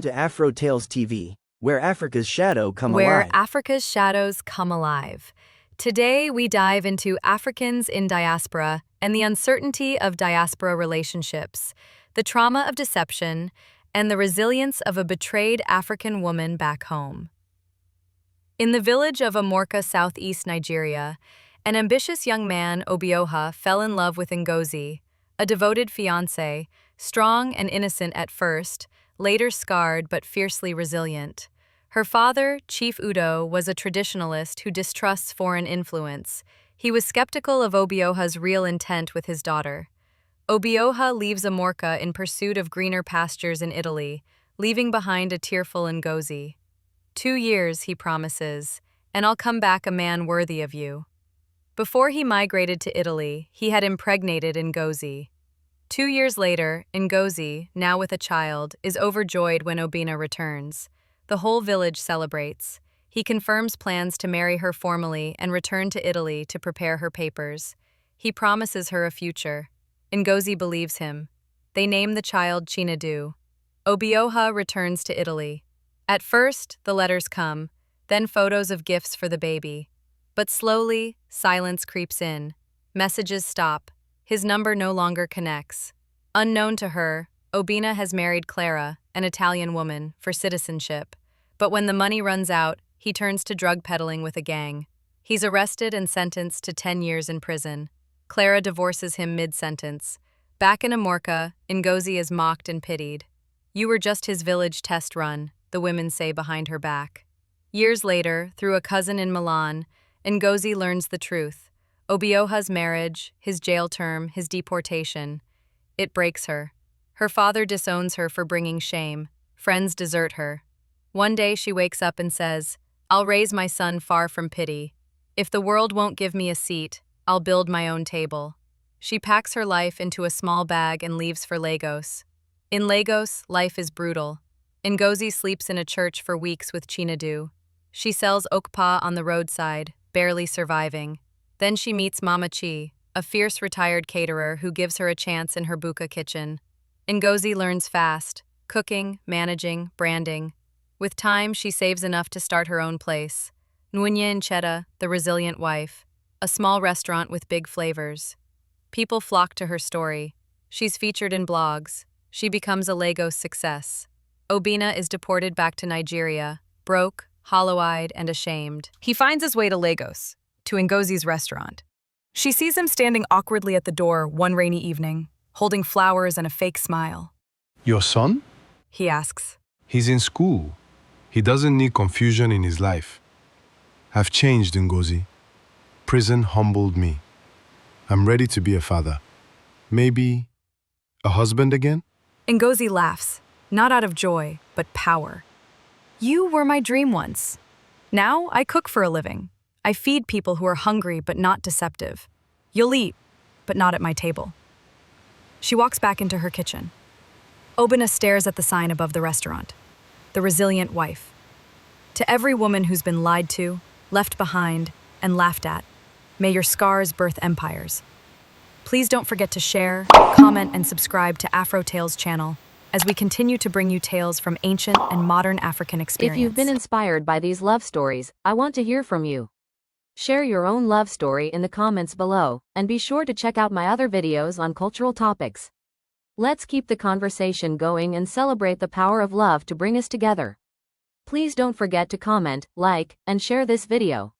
To AfroTales TV, where Africa's shadow come Where alive. Africa's shadows come alive. Today, we dive into Africans in diaspora and the uncertainty of diaspora relationships, the trauma of deception, and the resilience of a betrayed African woman back home. In the village of Amorka, southeast Nigeria, an ambitious young man, Obioha, fell in love with Ngozi, a devoted fiancé, strong and innocent at first, later scarred but fiercely resilient. Her father, Chief Udo, was a traditionalist who distrusts foreign influence. He was skeptical of Obioha's real intent with his daughter. Obioha leaves Amorka in pursuit of greener pastures in Italy, leaving behind a tearful Ngozi. 2 years, he promises, and I'll come back a man worthy of you. Before he migrated to Italy, he had impregnated Ngozi. 2 years later, Ngozi, now with a child, is overjoyed when Obina returns. The whole village celebrates. He confirms plans to marry her formally and return to Italy to prepare her papers. He promises her a future. Ngozi believes him. They name the child Chinedu. Obioha returns to Italy. At first, the letters come, then photos of gifts for the baby. But slowly, silence creeps in. Messages stop. His number no longer connects. Unknown to her, Obina has married Clara, an Italian woman, for citizenship. But when the money runs out, he turns to drug peddling with a gang. He's arrested and sentenced to 10 years in prison. Clara divorces him mid-sentence. Back in Amorka, Ngozi is mocked and pitied. "You were just his village test run," the women say behind her back. Years later, through a cousin in Milan, Ngozi learns the truth. Obioha's marriage, his jail term, his deportation. It breaks her. Her father disowns her for bringing shame. Friends desert her. One day she wakes up and says, "I'll raise my son far from pity. If the world won't give me a seat, I'll build my own table." She packs her life into a small bag and leaves for Lagos. In Lagos, life is brutal. Ngozi sleeps in a church for weeks with Chinedu. She sells okpa on the roadside, barely surviving. Then she meets Mama Chi, a fierce retired caterer who gives her a chance in her buka kitchen. Ngozi learns fast, cooking, managing, branding. With time, she saves enough to start her own place. Nwunye Ncheta, the resilient wife, a small restaurant with big flavors. People flock to her story. She's featured in blogs. She becomes a Lagos success. Obina is deported back to Nigeria, broke, hollow-eyed, and ashamed. He finds his way to Lagos, to Ngozi's restaurant. She sees him standing awkwardly at the door one rainy evening, holding flowers and a fake smile. "Your son?" He asks. "He's in school. He doesn't need confusion in his life. I've changed, Ngozi. Prison humbled me. I'm ready to be a father. Maybe a husband again?" Ngozi laughs, not out of joy, but power. "You were my dream once. Now I cook for a living. I feed people who are hungry but not deceptive. You'll eat, but not at my table." She walks back into her kitchen. Obina stares at the sign above the restaurant. The resilient wife. To every woman who's been lied to, left behind, and laughed at, may your scars birth empires. Please don't forget to share, comment, and subscribe to AfroTales channel as we continue to bring you tales from ancient and modern African experience. If you've been inspired by these love stories, I want to hear from you. Share your own love story in the comments below, and be sure to check out my other videos on cultural topics. Let's keep the conversation going and celebrate the power of love to bring us together. Please don't forget to comment, like, and share this video.